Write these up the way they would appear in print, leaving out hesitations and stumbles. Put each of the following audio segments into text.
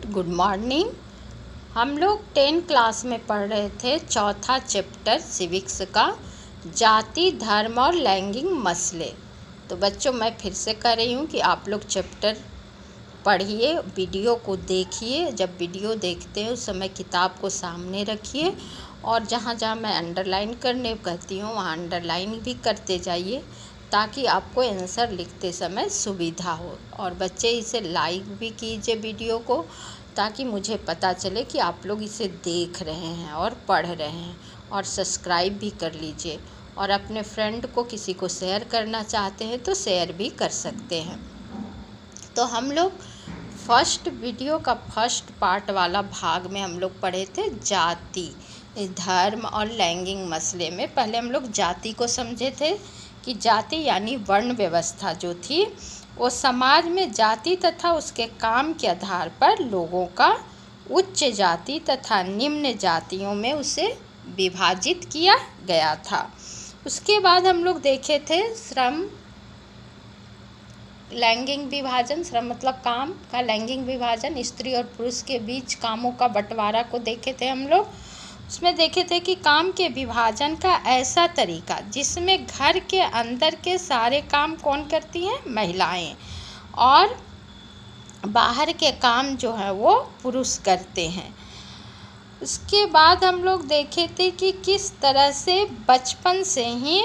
Good morning. हम लोग 10 class में पढ़ रहे थे चौथा चैप्टर सिविक्स का जाति, धर्म और लैंगिक मसले। तो बच्चों, मैं फिर से कह रही हूँ कि आप लोग चैप्टर पढ़िए, वीडियो को देखिए। जब वीडियो देखते हैं उस समय किताब को सामने रखिए और जहाँ जहाँ मैं अंडरलाइन करने कहती हूँ वहाँ अंडरलाइन भी करते जाइए ताकि आपको आंसर लिखते समय सुविधा हो। और बच्चे इसे लाइक भी कीजिए वीडियो को, ताकि मुझे पता चले कि आप लोग इसे देख रहे हैं और पढ़ रहे हैं। और सब्सक्राइब भी कर लीजिए और अपने फ्रेंड को किसी को शेयर करना चाहते हैं तो शेयर भी कर सकते हैं। तो हम लोग फर्स्ट वीडियो का फर्स्ट पार्ट वाला भाग में हम लोग पढ़े थे जाति, धर्म और लैंगिक मसले में। पहले हम लोग जाति को समझे थे कि जाति यानी वर्ण व्यवस्था जो थी वो समाज में जाति तथा उसके काम के आधार पर लोगों का उच्च जाति तथा निम्न जातियों में उसे विभाजित किया गया था। उसके बाद हम लोग देखे थे श्रम, लैंगिक विभाजन। श्रम मतलब काम का, लैंगिक विभाजन स्त्री और पुरुष के बीच कामों का बंटवारा को देखे थे हम लोग। उसमें देखे थे कि काम के विभाजन का ऐसा तरीका जिसमें घर के अंदर के सारे काम कौन करती हैं? महिलाएं, और बाहर के काम जो है वो पुरुष करते हैं। उसके बाद हम लोग देखे थे कि किस तरह से बचपन से ही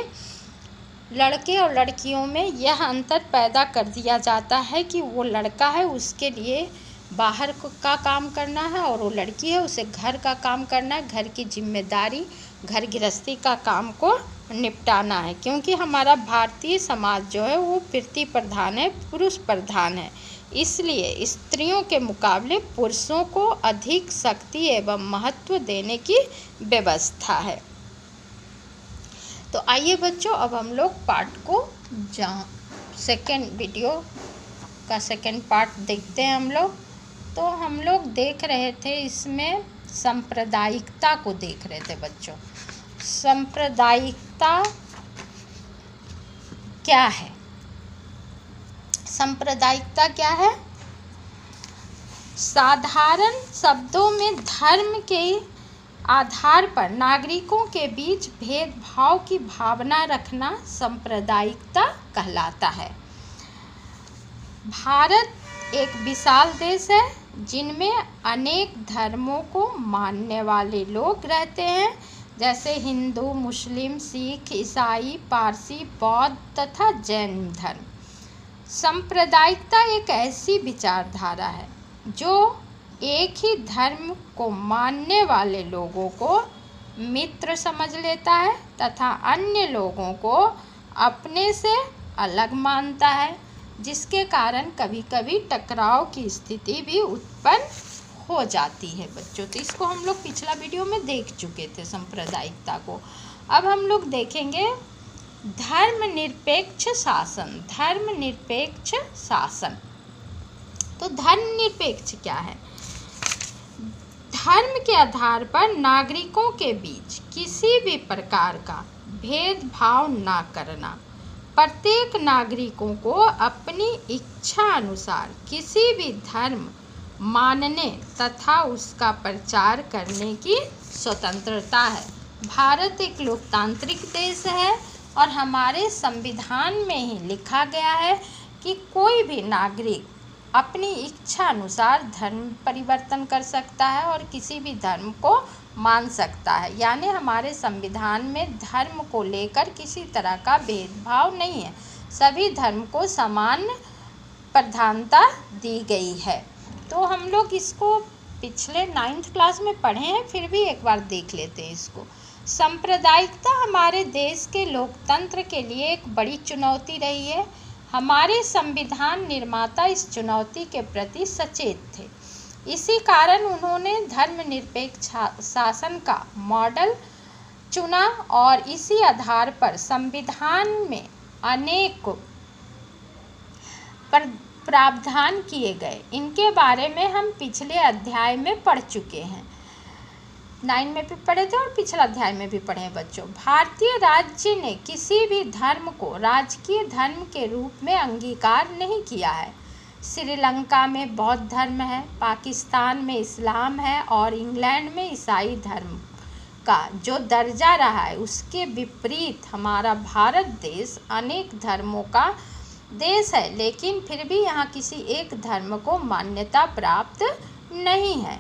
लड़के और लड़कियों में यह अंतर पैदा कर दिया जाता है कि वो लड़का है उसके लिए बाहर का काम करना है और वो लड़की है उसे घर का काम करना है, घर की जिम्मेदारी, घर गृहस्थी का काम को निपटाना है। क्योंकि हमारा भारतीय समाज जो है वो पृथ्वी प्रधान है, पुरुष प्रधान है, इसलिए स्त्रियों के मुकाबले पुरुषों को अधिक शक्ति एवं महत्व देने की व्यवस्था है। तो आइए बच्चों, अब हम लोग पार्ट को सेकेंड वीडियो का सेकेंड पार्ट देखते हैं हम लोग। तो हम लोग देख रहे थे इसमें सांप्रदायिकता को देख रहे थे बच्चों। सांप्रदायिकता क्या है? सांप्रदायिकता क्या है? साधारण शब्दों में धर्म के आधार पर नागरिकों के बीच भेदभाव की भावना रखना सांप्रदायिकता कहलाता है। भारत एक विशाल देश है जिनमें अनेक धर्मों को मानने वाले लोग रहते हैं, जैसे हिंदू, मुस्लिम, सिख, ईसाई, पारसी, बौद्ध तथा जैन धर्म। सांप्रदायिकता एक ऐसी विचारधारा है जो एक ही धर्म को मानने वाले लोगों को मित्र समझ लेता है तथा अन्य लोगों को अपने से अलग मानता है, जिसके कारण कभी कभी टकराव की स्थिति भी उत्पन्न हो जाती है बच्चों। तो इसको हम लोग पिछला वीडियो में देख चुके थे सांप्रदायिकता को। अब हम लोग देखेंगे धर्मनिरपेक्ष शासन। धर्मनिरपेक्ष शासन, तो धर्मनिरपेक्ष क्या है? धर्म के आधार पर नागरिकों के बीच किसी भी प्रकार का भेदभाव न करना, प्रत्येक नागरिकों को अपनी इच्छा अनुसार किसी भी धर्म मानने तथा उसका प्रचार करने की स्वतंत्रता है। भारत एक लोकतांत्रिक देश है और हमारे संविधान में ही लिखा गया है कि कोई भी नागरिक अपनी इच्छा अनुसार धर्म परिवर्तन कर सकता है और किसी भी धर्म को मान सकता है। यानी हमारे संविधान में धर्म को लेकर किसी तरह का भेदभाव नहीं है, सभी धर्म को समान प्रधानता दी गई है। तो हम लोग इसको पिछले 9th क्लास में पढ़े हैं, फिर भी एक बार देख लेते हैं इसको। सांप्रदायिकता हमारे देश के लोकतंत्र के लिए एक बड़ी चुनौती रही है। हमारे संविधान निर्माता इस चुनौती के प्रति सचेत थे, इसी कारण उन्होंने धर्मनिरपेक्ष शासन का मॉडल चुना और इसी आधार पर संविधान में अनेक प्रावधान किए गए। इनके बारे में हम पिछले अध्याय में पढ़ चुके हैं, 9 में भी पढ़े थे और पिछला अध्याय में भी पढ़े हैं बच्चों। भारतीय राज्य ने किसी भी धर्म को राजकीय धर्म के रूप में अंगीकार नहीं किया है। श्रीलंका में बौद्ध धर्म है, पाकिस्तान में इस्लाम है और इंग्लैंड में ईसाई धर्म का जो दर्जा रहा है उसके विपरीत हमारा भारत देश अनेक धर्मों का देश है, लेकिन फिर भी यहाँ किसी एक धर्म को मान्यता प्राप्त नहीं है।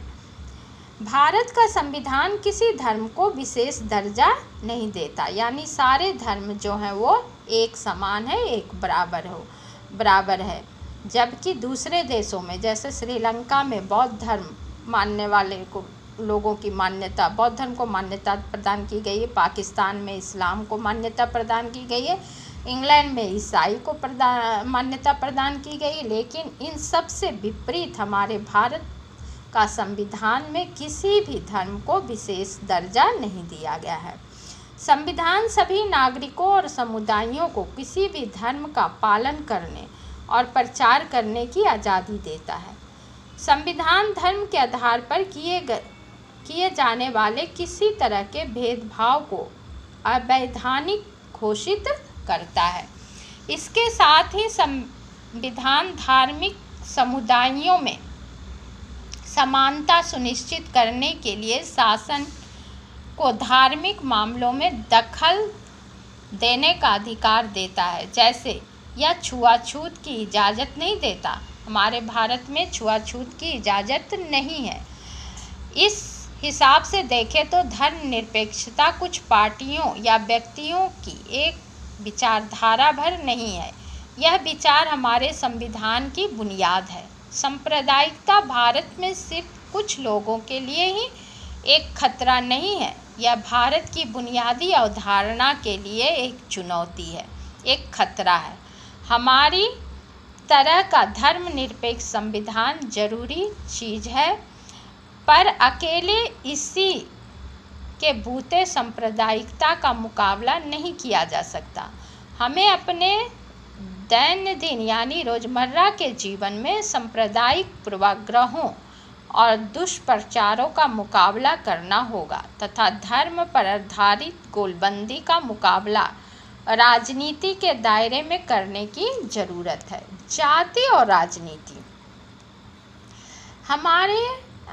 भारत का संविधान किसी धर्म को विशेष दर्जा नहीं देता, यानी सारे धर्म जो हैं वो एक समान है, एक बराबर है। जबकि दूसरे देशों में जैसे श्रीलंका में बौद्ध धर्म मानने वाले को लोगों की मान्यता, बौद्ध धर्म को मान्यता प्रदान की गई है, पाकिस्तान में इस्लाम को मान्यता प्रदान की गई है, इंग्लैंड में ईसाई को मान्यता प्रदान की गई, लेकिन इन सब से विपरीत हमारे भारत का संविधान में किसी भी धर्म को विशेष दर्जा नहीं दिया गया है। संविधान सभी नागरिकों और समुदायों को किसी भी धर्म का पालन करने और प्रचार करने की आज़ादी देता है। संविधान धर्म के आधार पर किए जाने वाले किसी तरह के भेदभाव को अवैधानिक घोषित करता है। इसके साथ ही संविधान धार्मिक समुदायों में समानता सुनिश्चित करने के लिए शासन को धार्मिक मामलों में दखल देने का अधिकार देता है। जैसे यह छुआछूत की इजाज़त नहीं देता, हमारे भारत में छुआछूत की इजाज़त नहीं है। इस हिसाब से देखें तो धर्मनिरपेक्षता कुछ पार्टियों या व्यक्तियों की एक विचारधारा भर नहीं है, यह विचार हमारे संविधान की बुनियाद है। सांप्रदायिकता भारत में सिर्फ कुछ लोगों के लिए ही एक खतरा नहीं है, यह भारत की बुनियादी अवधारणा के लिए एक चुनौती है, एक खतरा है। हमारी तरह का धर्मनिरपेक्ष संविधान जरूरी चीज़ है, पर अकेले इसी के बूते सांप्रदायिकता का मुकाबला नहीं किया जा सकता। हमें अपने दैनंदिन यानी रोज़मर्रा के जीवन में सांप्रदायिक पूर्वाग्रहों और दुष्प्रचारों का मुकाबला करना होगा तथा धर्म पर आधारित गोलबंदी का मुकाबला राजनीति के दायरे में करने की ज़रूरत है। जाति और राजनीति।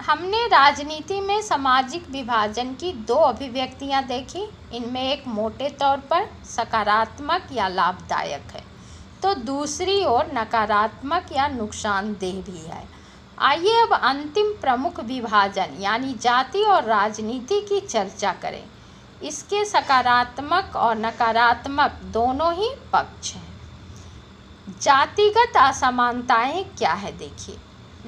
हमने राजनीति में सामाजिक विभाजन की दो अभिव्यक्तियां देखी। इनमें एक मोटे तौर पर सकारात्मक या लाभदायक है, तो दूसरी ओर नकारात्मक या नुकसानदेह भी है। आइए अब अंतिम प्रमुख विभाजन यानी जाति और राजनीति की चर्चा करें। इसके सकारात्मक और नकारात्मक दोनों ही पक्ष हैं। जातिगत असमानताएं क्या है देखिए।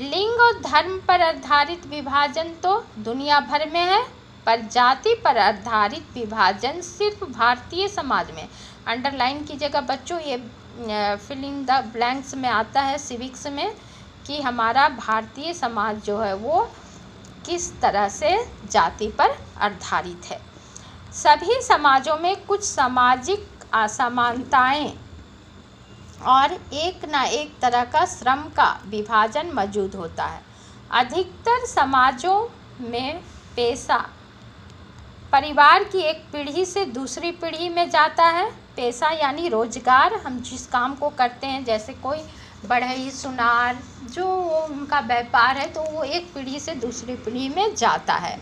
लिंग और धर्म पर आधारित विभाजन तो दुनिया भर में है, पर जाति पर आधारित विभाजन सिर्फ भारतीय समाज में। अंडरलाइन की जगह बच्चों ये फिल इन द ब्लैंक्स में आता है सिविक्स में कि हमारा भारतीय समाज जो है वो किस तरह से जाति पर आधारित है। सभी समाजों में कुछ सामाजिक असमानताएं और एक न एक तरह का श्रम का विभाजन मौजूद होता है। अधिकतर समाजों में पेशा परिवार की एक पीढ़ी से दूसरी पीढ़ी में जाता है। पेशा यानी रोजगार, हम जिस काम को करते हैं, जैसे कोई बढ़ई सुनार जो उनका व्यापार है, तो वो एक पीढ़ी से दूसरी पीढ़ी में जाता है।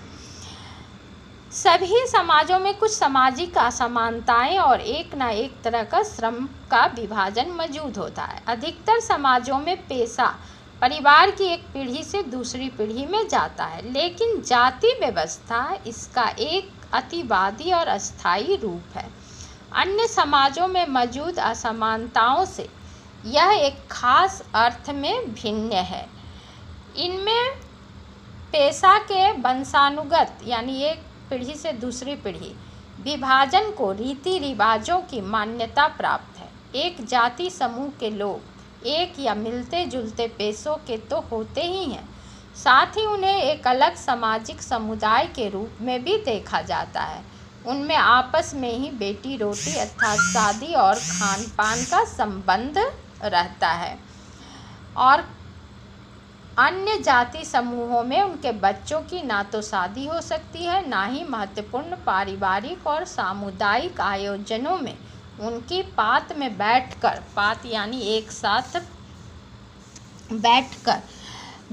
सभी समाजों में कुछ सामाजिक असमानताएं और एक न एक तरह का श्रम का विभाजन मौजूद होता है। अधिकतर समाजों में पेशा परिवार की एक पीढ़ी से दूसरी पीढ़ी में जाता है, लेकिन जाति व्यवस्था इसका एक अतिवादी और अस्थायी रूप है। अन्य समाजों में मौजूद असमानताओं से यह एक खास अर्थ में भिन्न है। इनमें पेशा के वंशानुगत यानी एक पीढ़ी से दूसरी पीढ़ी विभाजन को रीति रिवाजों की मान्यता प्राप्त है। एक जाति समूह के लोग एक या मिलते जुलते पेशों के तो होते ही हैं, साथ ही उन्हें एक अलग सामाजिक समुदाय के रूप में भी देखा जाता है। उनमें आपस में ही बेटी रोटी अर्थात शादी और खान पान का संबंध रहता है, और अन्य जाति समूहों में उनके बच्चों की ना तो शादी हो सकती है, ना ही महत्वपूर्ण पारिवारिक और सामुदायिक आयोजनों में उनकी पात में बैठकर, पात यानी एक साथ बैठकर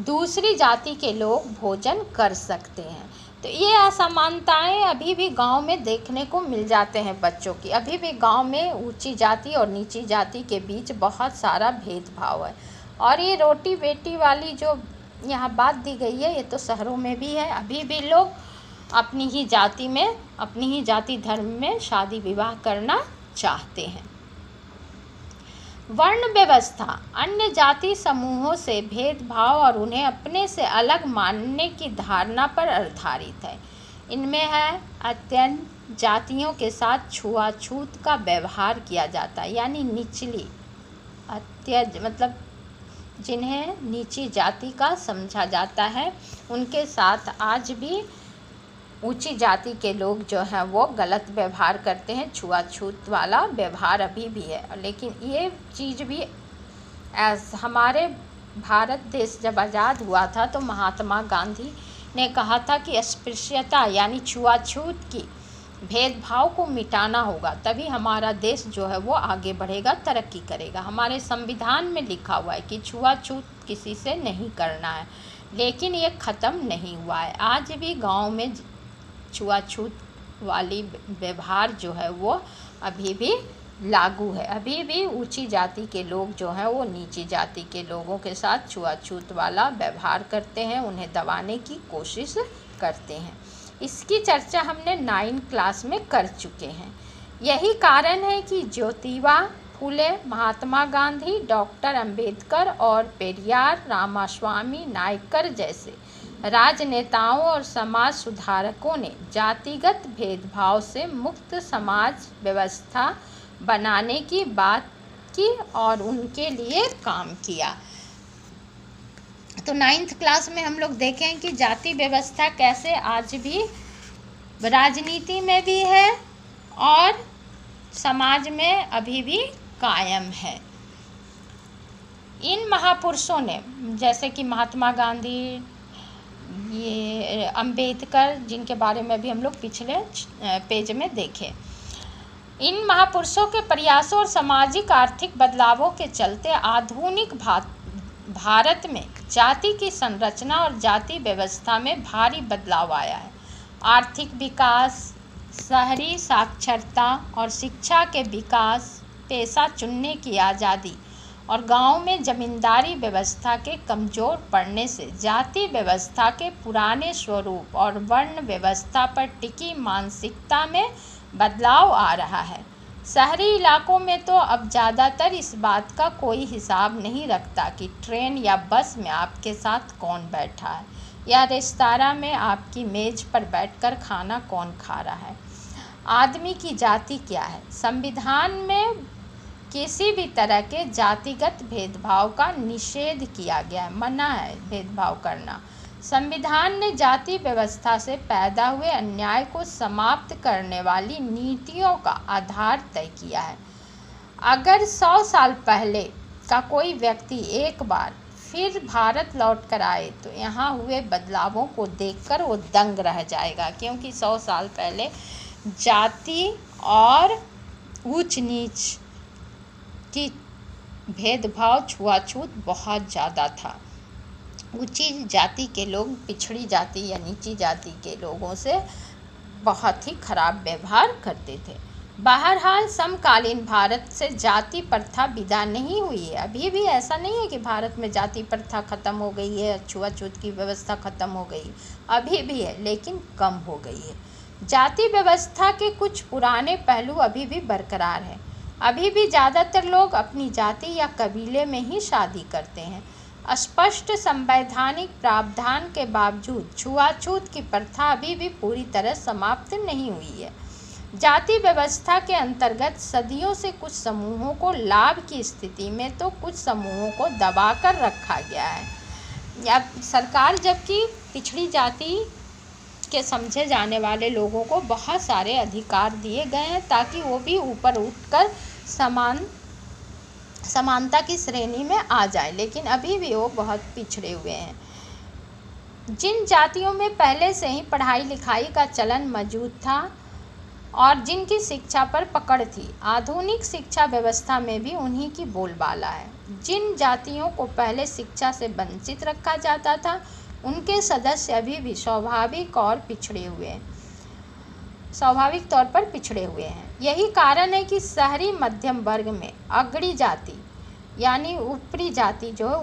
दूसरी जाति के लोग भोजन कर सकते हैं। तो ये असमानताएं अभी भी गांव में देखने को मिल जाते हैं बच्चों की। अभी भी गांव में ऊंची जाति और नीची जाति के बीच बहुत सारा भेदभाव है। और ये रोटी बेटी वाली जो यहाँ बात दी गई है, ये तो शहरों में भी है। अभी भी लोग अपनी ही जाति में, अपनी ही जाति धर्म में शादी विवाह करना चाहते हैं। वर्ण व्यवस्था अन्य जाति समूहों से भेदभाव और उन्हें अपने से अलग मानने की धारणा पर आधारित है। इनमें है अत्यंत जातियों के साथ छुआछूत का व्यवहार किया जाता है, यानी निचली मतलब जिन्हें नीची जाति का समझा जाता है, उनके साथ आज भी ऊंची जाति के लोग जो हैं वो गलत व्यवहार करते हैं। छुआछूत वाला व्यवहार अभी भी है। लेकिन ये चीज़ भी हमारे भारत देश जब आज़ाद हुआ था तो महात्मा गांधी ने कहा था कि अस्पृश्यता यानी छुआछूत की भेदभाव को मिटाना होगा, तभी हमारा देश जो है वो आगे बढ़ेगा, तरक्की करेगा। हमारे संविधान में लिखा हुआ है कि छुआछूत किसी से नहीं करना है, लेकिन ये ख़त्म नहीं हुआ है। आज भी गांव में छुआछूत वाली व्यवहार जो है वो अभी भी लागू है। अभी भी ऊंची जाति के लोग जो हैं वो नीची जाति के लोगों के साथ छुआछूत वाला व्यवहार करते हैं, उन्हें दबाने की कोशिश करते हैं। इसकी चर्चा हमने 9th क्लास में कर चुके हैं। यही कारण है कि ज्योतिबा फूले, महात्मा गांधी, डॉक्टर अंबेडकर और पेरियार, रामास्वामी नायकर जैसे राजनेताओं और समाज सुधारकों ने जातिगत भेदभाव से मुक्त समाज व्यवस्था बनाने की बात की और उनके लिए काम किया। तो 9th क्लास में हम लोग देखें कि जाति व्यवस्था कैसे आज भी राजनीति में भी है और समाज में अभी भी कायम है। इन महापुरुषों ने, जैसे कि महात्मा गांधी, ये अंबेडकर, जिनके बारे में भी हम लोग पिछले पेज में देखे, इन महापुरुषों के प्रयासों और सामाजिक आर्थिक बदलावों के चलते आधुनिक भारत में जाति की संरचना और जाति व्यवस्था में भारी बदलाव आया है। आर्थिक विकास, शहरी साक्षरता और शिक्षा के विकास, पेशा चुनने की आज़ादी और गांव में जमींदारी व्यवस्था के कमज़ोर पड़ने से जाति व्यवस्था के पुराने स्वरूप और वर्ण व्यवस्था पर टिकी मानसिकता में बदलाव आ रहा है। शहरी इलाकों में तो अब ज़्यादातर इस बात का कोई हिसाब नहीं रखता कि ट्रेन या बस में आपके साथ कौन बैठा है या रेस्तरां में आपकी मेज़ पर बैठकर खाना कौन खा रहा है। आदमी की जाति क्या है? संविधान में किसी भी तरह के जातिगत भेदभाव का निषेध किया गया है, मना है भेदभाव करना। संविधान ने जाति व्यवस्था से पैदा हुए अन्याय को समाप्त करने वाली नीतियों का आधार तय किया है। अगर 100 साल पहले का कोई व्यक्ति एक बार फिर भारत लौट कर आए तो यहाँ हुए बदलावों को देखकर वो दंग रह जाएगा, क्योंकि 100 साल पहले जाति और ऊंच नीच की भेदभाव, छुआछूत बहुत ज़्यादा था। ऊंची जाति के लोग पिछड़ी जाति या नीची जाति के लोगों से बहुत ही खराब व्यवहार करते थे। बहरहाल समकालीन भारत से जाति प्रथा विदा नहीं हुई है। अभी भी ऐसा नहीं है कि भारत में जाति प्रथा ख़त्म हो गई है, छुआछूत की व्यवस्था ख़त्म हो गई, अभी भी है लेकिन कम हो गई है। जाति व्यवस्था के कुछ पुराने पहलू अभी भी बरकरार हैं। अभी भी ज़्यादातर लोग अपनी जाति या कबीले में ही शादी करते हैं। स्पष्ट संवैधानिक प्रावधान के बावजूद छुआछूत की प्रथा अभी भी पूरी तरह समाप्त नहीं हुई है। जाति व्यवस्था के अंतर्गत सदियों से कुछ समूहों को लाभ की स्थिति में तो कुछ समूहों को दबाकर रखा गया है। या सरकार जबकि पिछड़ी जाति के समझे जाने वाले लोगों को बहुत सारे अधिकार दिए गए हैं ताकि वो भी ऊपर उठकर समानता की श्रेणी में आ जाए, लेकिन अभी भी वो बहुत पिछड़े हुए हैं। जिन जातियों में पहले से ही पढ़ाई लिखाई का चलन मौजूद था और जिनकी शिक्षा पर पकड़ थी। आधुनिक शिक्षा व्यवस्था में भी उन्हीं की बोलबाला है। जिन जातियों को पहले शिक्षा से वंचित रखा जाता था, उनके सदस्य अभी भी स्वाभाविक तौर पर पिछड़े हुए हैं। यही कारण है कि शहरी मध्यम वर्ग में अग्रणी जाति यानी ऊपरी जाति जो